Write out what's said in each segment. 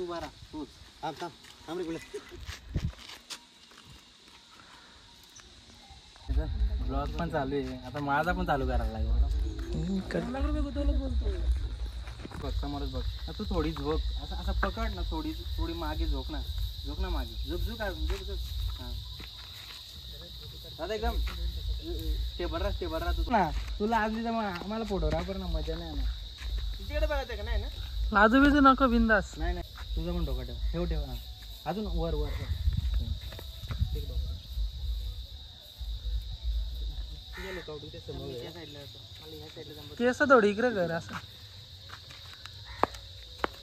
उभा राहा तूच. थांब थांब थांब रे. ब्लॉग पण चालू आहे आता, माझा पण चालू करायला लागेल. बघ समोरच बघ. तू थोडी झोप, असं असं पकड ना, थोडी मागे झोप ना मागे. झोप झोप हां दादा एकदम स्टेबल राहा तू ना. तुला आज तर मग आम्हाला फोटोग्राफर ना मजा नाही ना. तिच्याकडे बघायचं का नाही ना. लाजू बिजू नको, बिंदास. नाही तुझं पण डोकं ठेव ना. अजून वर केस थोडी इकडे कर असं.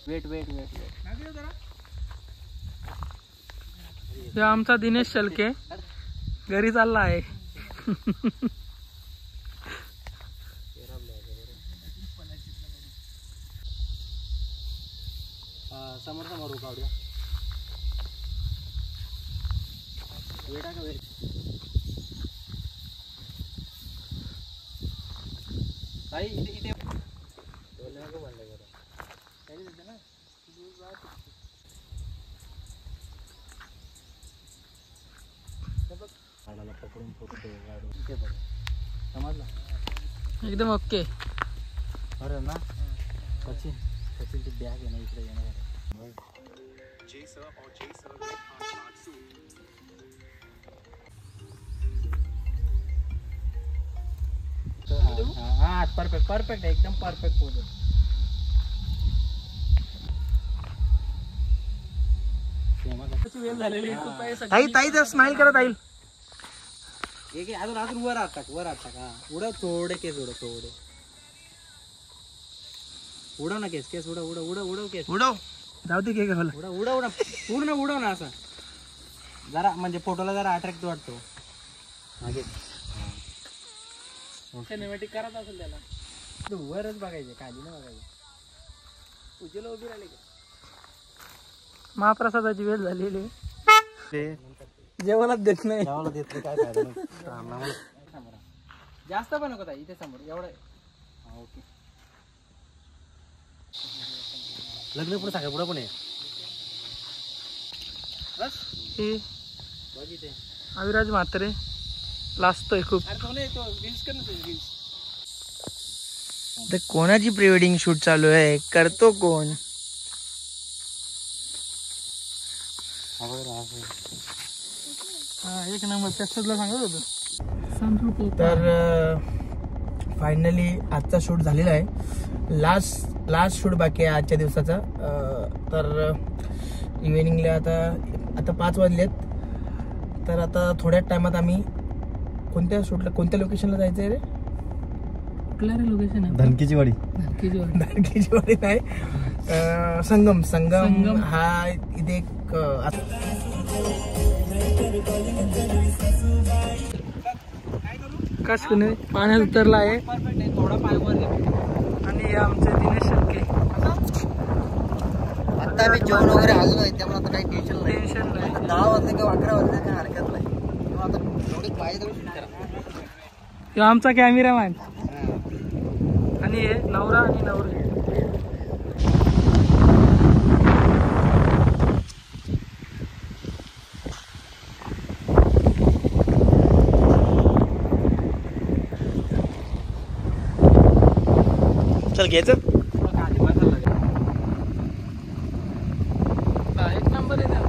वेट हे आमचा दिनेश शेळके घरी चालला आहे. समोर काढूया. वेटा का वेट. ताई इथे बोलले नको म्हणलं जरा. काही देते ना पकडून फोटो इथे बघ. समजला एकदम ओके. बरं ना. सचिन ती बॅग आहे ना इकडे येणार. हा परफेक्ट एकदम परफेक्ट पोज. ताई जर स्माइल करत येईल. अजून वर टाक. हा उडव थोडे केस. उडव ना केस उडव केस. उडव जाऊ दे. उडव ना पूर्ण उडव ना असं जरा, म्हणजे फोटोला जरा अट्रॅक्ट वाटतो. मागे सिनेमॅटिक करत असेल त्याला. तू वरच बघायचे, खाली नाही बघायचे. उजेला उभी राहिली का. महाप्रसादाची वेळ झालेली. जेवणच देत नाही. काय फायदा नाही. जास्त पण नको ताई, इथे समोर एवढं. ओके. लग्न पुढे सांगा. पुढे पण आहे बस. हे बघिते अविराज म्हात्रे लाजतोय खूप. तर कोणाची प्री वेडिंग शूट चालू आहे, करतो कोण. हा एक नंबर. त्याला सांगत होतो. तर फायनली आजचा शूट झालेला आहे. लास्ट शूट बाकी आहे आजच्या दिवसाचा. तर इव्हिनिंगला आता 5 वाजलेत. तर आता थोड्याच टायमात आम्ही कोणत्या लोकेशनला जायचं आहे रे. कुठल्या रे लोकेशन आहे. धनकीची वाडी नाही. संगम हा इथे एक पाण्यात उतरला आहे. आणि आमचे दिनेश शेळके. आता आम्ही जेवण वगैरे आलो आहे, त्यामुळे आता काही टेन्शन नाही. 10 वाजले किंवा 11 वाजले काही हरकत नाही. आता एवढी पाहिजे तेवढी शूट करा. तो आमचा कॅमेरामॅन. आणि हे नवरा आणि नवरी. चल घ्यायचं. एक नंबर आहे त्याला.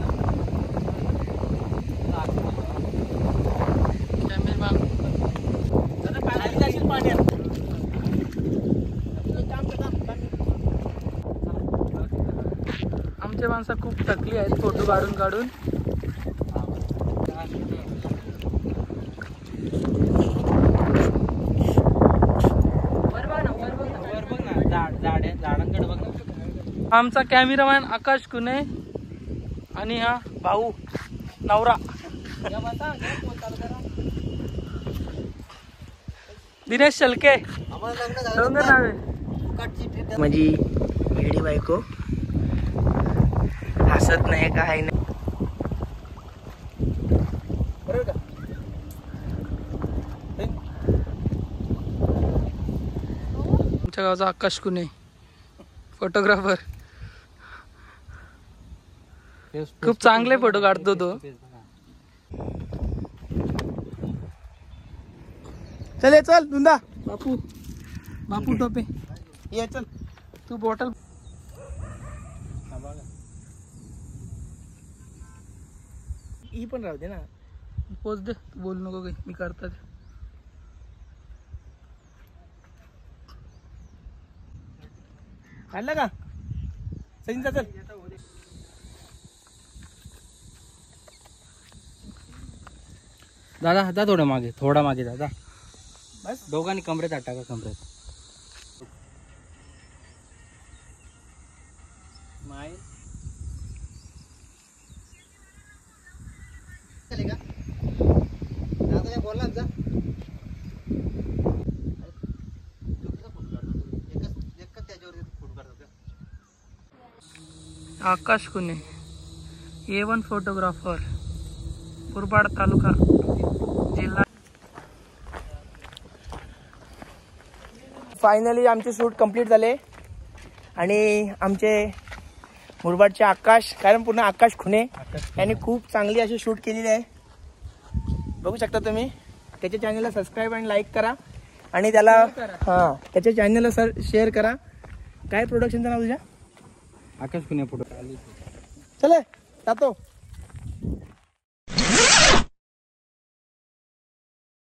आमचे माणसं खूप थकली आहेत फोटो काढून. आमचा कॅमेरामॅन आकाश कुने आणि हा भाऊ नवरा दिनेश शेळके. माझी येडी बायको हसत नाही काय नाही. आमच्या गावचा आकाश कुने फोटोग्राफर. खूप चांगले फोटो काढतो तो. चल ये चल धुंदा बापू बापू टोपे ये चल. तू बॉटल ही पण राहू दे ना. पोच दे, तू बोलू नको काही, मी करतात. काढला का सचिनचा? चल दादा जा थोडं मागे, थोडा मागे दादा. बस. दोघांनी कमरेत हात टाका, कमरेत. स्माइल. चलेगा दादा बोलला जा. आकाश कुने A1 फोटोग्राफर, कुरबाड तालुका, जिल्हा. फायनली आमचे शूट कंप्लीट झाले आणि आमचे मुरबाडचे आकाश, कारण पूर्ण आकाश खुने यांनी खूप चांगली अशी शूट केलेली आहे. बघू शकता तुम्ही. त्याच्या चॅनलला सबस्क्राईब आणि लाईक करा आणि त्याला हां त्याच्या चॅनलला शेअर करा. काय प्रोडक्शनचं नाव तुझ्या? आकाश पुणे फोटो. चला जातो.